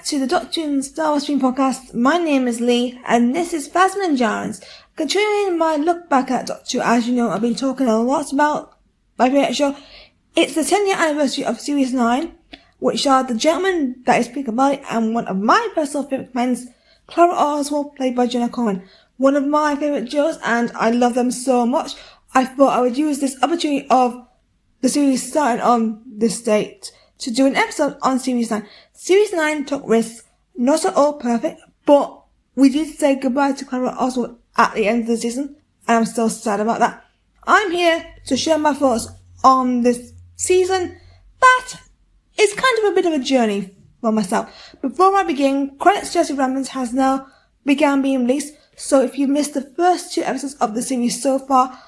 to the Doctor and Star Wars Stream podcast. My name is Lee, and this is Phasma and Jarrans. Continuing my look back at Doctor, as you know, I've been talking a lot about my favourite show. It's the 10th anniversary of Series 9, which starred the gentleman that is Peter Capaldi and one of my personal favourite friends, Clara Oswald, played by Jenna Coleman. One of my favourite shows, and I love them so much. I thought I would use this opportunity of the series starting on this date to do an episode on Series 9. Series 9 took risks, not at all perfect, but we did say goodbye to Clara Oswald at the end of the season, and I'm still sad about that. I'm here to share my thoughts on this season that is kind of a bit of a journey for myself. Before I begin, credits to Jesse Ramans has now began being released, so if you missed the first 2 episodes of the series so far,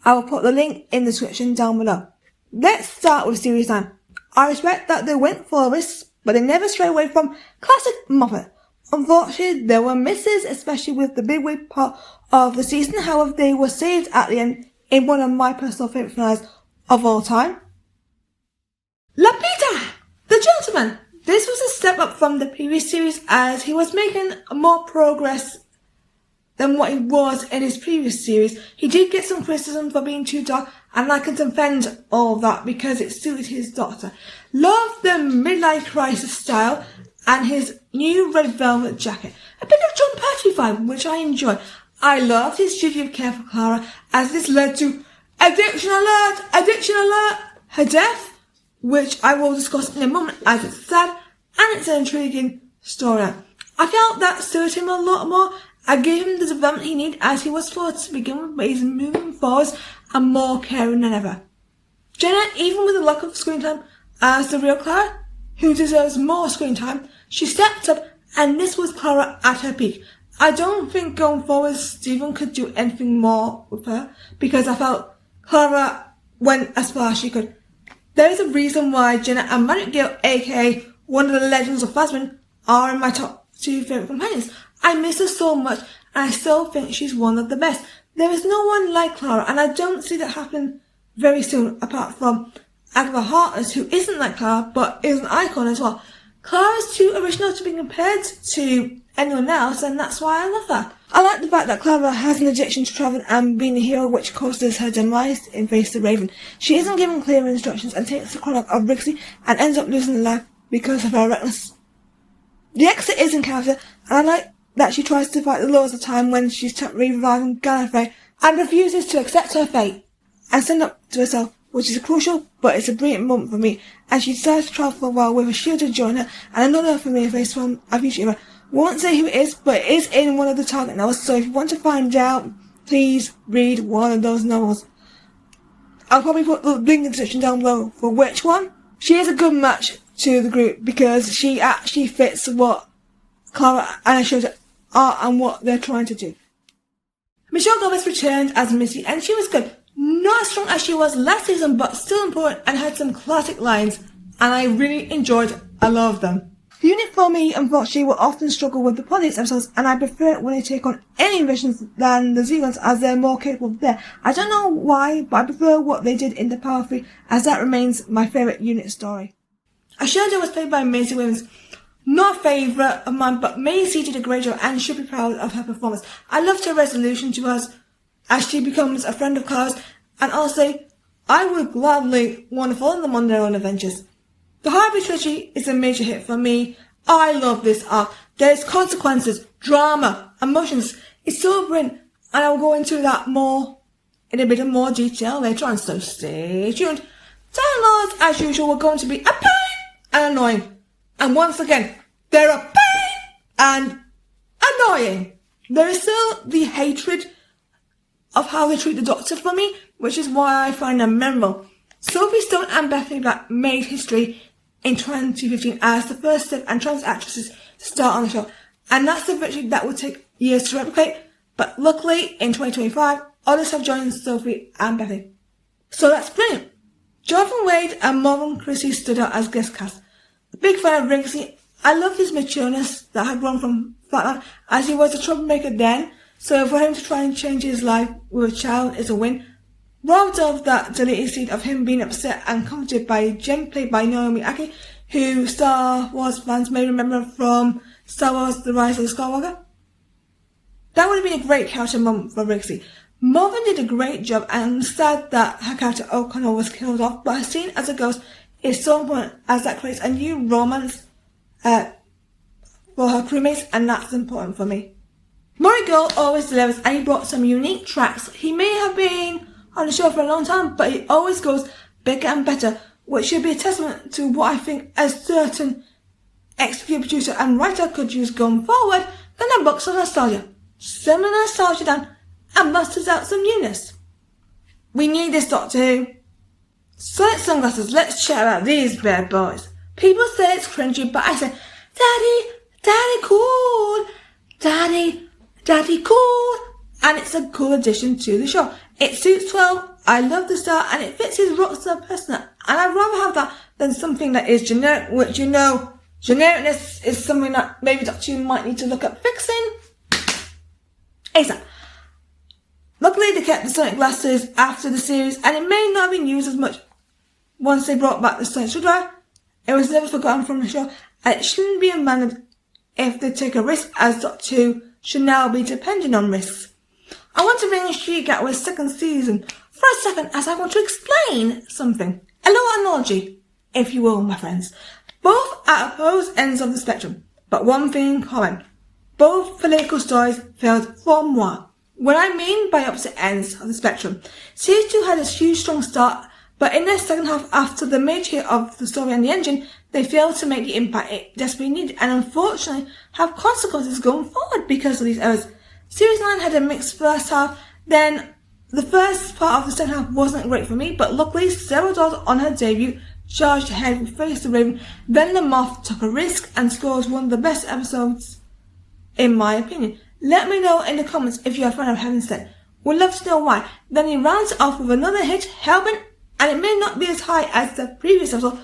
I will put the link in the description down below. Let's start with Series 9. I respect that they went for a risk, but they never strayed away from classic Moffat. Unfortunately, there were misses, especially with the big wig part of the season. However, they were saved at the end in one of my personal favourite finales of all time. Lapita, the gentleman. This was a step up from the previous series as he was making more progress than what he was in his previous series. He did get some criticism for being too dark, and I can defend all that because it suited his Doctor. Love the midlife crisis style and his new red velvet jacket. A bit of John Pertwee vibe, which I enjoy. I loved his duty of care for Clara, as this led to addiction alert, her death, which I will discuss in a moment as it's sad and it's an intriguing story. I felt that suited him a lot more. I gave him the development he needed as he was forced to begin with, but he's moving forwards and more caring than ever. Jenna, even with a lack of screen time as the real Clara, who deserves more screen time, she stepped up, and this was Clara at her peak. I don't think going forward Stephen could do anything more with her, because I felt Clara went as far as she could. There is a reason why Jenna and Magic Girl, aka one of the legends of Phasma, are in my top 2 favourite companions. I miss her so much, and I still think she's one of the best. There is no one like Clara, and I don't see that happen very soon, apart from Agatha Harkness, who isn't like Clara, but is an icon as well. Clara's too original to be compared to anyone else, and that's why I love her. I like the fact that Clara has an addiction to travel and being a hero, which causes her demise in Face the Raven. She isn't given clear instructions and takes the chronic of Rixie and ends up losing her life because of her recklessness. The exit is in character, and I like that she tries to fight the laws of time when she's reviving Gallifrey and refuses to accept her fate and stand up to herself, which is crucial, but it's a brilliant moment for me, and she decides to travel for a while with a shield to join her and another familiar face from a future era. Won't say who it is, but it is in one of the Target novels, so if you want to find out, please read one of those novels. I'll probably put the link in the description down below for which one. She is a good match to the group because she actually fits what Clara and her shows are and what they're trying to do. Michelle Gomez returned as Missy, and she was good. Not as strong as she was last season, but still important and had some classic lines, and I really enjoyed a lot of them. The unit for me, unfortunately, will often struggle with the politics episodes, and I prefer it when they take on any visions than the Zegons, as they're more capable there. I don't know why, but I prefer what they did in the Power 3, as that remains my favourite unit story. Asherda was played by Maisie Williams. Not a favourite of mine, but Maisie did a great job and should be proud of her performance. I loved her resolution to us as she becomes a friend of Clara's, and honestly, I would gladly want to follow them on their own adventures. The Harvey trilogy is a major hit for me. I love this arc. There's consequences, drama, emotions. It's so brilliant, and I'll go into that more in a bit of more detail later on, so stay tuned. Time Lords, as usual, are going to be a pain and annoying. And once again, they're a pain and annoying. There is still the hatred of how they treat the Doctor for me, which is why I find them memorable. Sophie Stone and Bethany Black made history in 2015 as the first step and trans actresses to start on the show, and that's a victory that will take years to replicate, but luckily in 2025 others have joined Sophie and Bethany, so that's brilliant. Jonathan Wade and Morgan Christie stood out as guest cast. A big fan of Rixie. I love his matureness that had grown from Flatland, as he was a troublemaker then, so for him to try and change his life with a child is a win. Robbed of that deleted scene of him being upset and comforted by Jen, played by Naomi Aki, who Star Wars fans may remember from Star Wars The Rise of the Skywalker. That would have been a great character moment for Rixie. Marvin did a great job, and I'm sad that her character O'Connor was killed off, but her scene as a ghost is so important as that creates a new romance for her crewmates, and that's important for me. Murray Gold always delivers, and he brought some unique tracks. He may have been on the show for a long time, but he always goes bigger and better, which should be a testament to what I think a certain executive producer and writer could use going forward than a box of nostalgia. Simmer the nostalgia down and busters out some newness. We need this Doctor Who. Sonic sunglasses, let's chat about these bad boys. People say it's cringy, but I say, Daddy cool, Daddy cool, and it's a cool addition to the show. It suits 12, I love the star, and it fits his rockstar persona, and I'd rather have that than something that is generic, which genericness is something that maybe Doctor Who might need to look at fixing ASAP. Luckily they kept the Sonic glasses after the series, and it may not have been used as much once they brought back the Sonic screwdriver. It was never forgotten from the show, and it shouldn't be abandoned if they take a risk, as Doctor Who should now be dependent on risks. I want to bring in She Gatwa's second season for a second, as I want to explain something. A little analogy, if you will, my friends. Both at opposed ends of the spectrum, but one thing in common. Both political stories failed for moi. What I mean by opposite ends of the spectrum, Series 2 had a huge strong start, but in their second half, after the major hit of the story and the engine, they failed to make the impact it desperately needed, and unfortunately have consequences going forward because of these errors. Series 9 had a mixed first half, then the first part of the second half wasn't great for me, but luckily Sarah Dodd on her debut charged ahead with Face the Raven, then the Moff took a risk and scores one of the best episodes, in my opinion. Let me know in the comments if you're a fan of Heaven Sent. We'd love to know why. Then he rounds it off with another hit, Hellbent, and it may not be as high as the previous episode,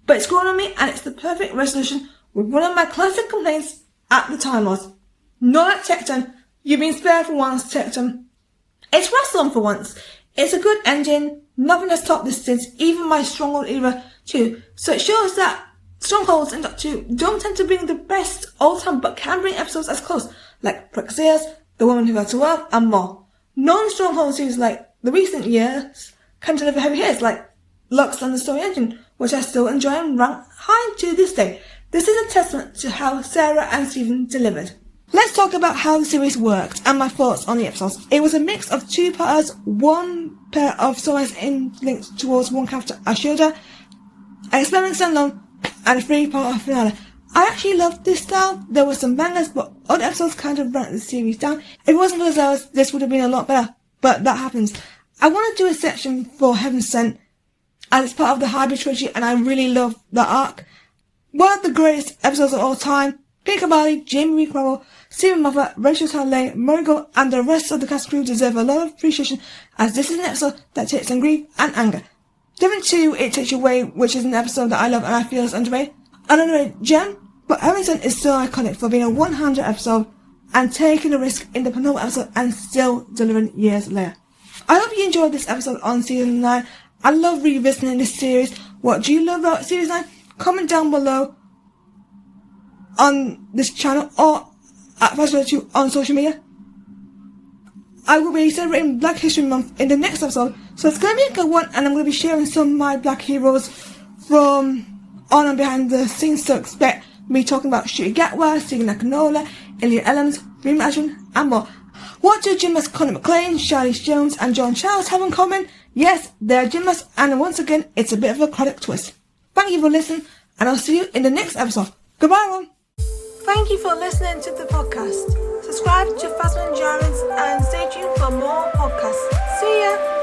but it's grown on me, and it's the perfect resolution with one of my classic complaints at the time was, not at Tecton, you've been spared for once, Tecton. It's Rassilon for once. It's a good engine, nothing has topped this since, even my Stronghold era too, so it shows that Strongholds in Doctor Who don't tend to bring the best all time, but can bring episodes as close, like Praxeus, The Woman Who Fell to Earth, and more. Non-Stronghold series like the recent years can deliver heavy hits like Lux and the Story Engine, which I still enjoy and rank high to this day. This is a testament to how Sarah and Stephen delivered. Let's talk about how the series worked and my thoughts on the episodes. It was a mix of two parts, one pair of stories linked towards one character, Ashoda, an experiment standalone, and a 3-part finale. I actually loved this style. There were some bangers, but other episodes kind of ran the series down. If it wasn't for those hours, this would have been a lot better, but that happens. I want to do a section for Heaven Sent, as it's part of the Hybrid trilogy, and I really love that arc. One of the greatest episodes of all time. Peter Capaldi, Jamie Crowell, Stephen Moffat, Rachel Taylor, Muriel, and the rest of the cast crew deserve a lot of appreciation, as this is an episode that takes some grief and anger. Different to It Takes You Away, which is an episode that I love and I feel is underrated. An underrated gem, but Heaven Sent is still iconic for being a 100 episode and taking a risk in the penultimate episode and still delivering years later. I hope you enjoyed this episode on season 9. I love revisiting this series. What do you love about series 9? Comment down below on this channel or at Fast2 on social media. I will be celebrating Black History Month in the next episode, so it's going to be a good one, and I'm going to be sharing some of my black heroes from on and behind the scenes, so expect me talking about Shooty Gatwa, Stephen Akinola, Elliot Ellams, Reem Ashwin, and more. What do gymnasts Conor McLean, Charlize Jones, and John Charles have in common? Yes, they're gymnasts, and once again, it's a bit of a chronic twist. Thank you for listening, and I'll see you in the next episode. Goodbye, everyone. Thank you for listening to the podcast. Subscribe to Phasma and Jarrins and stay tuned for more podcasts. See ya!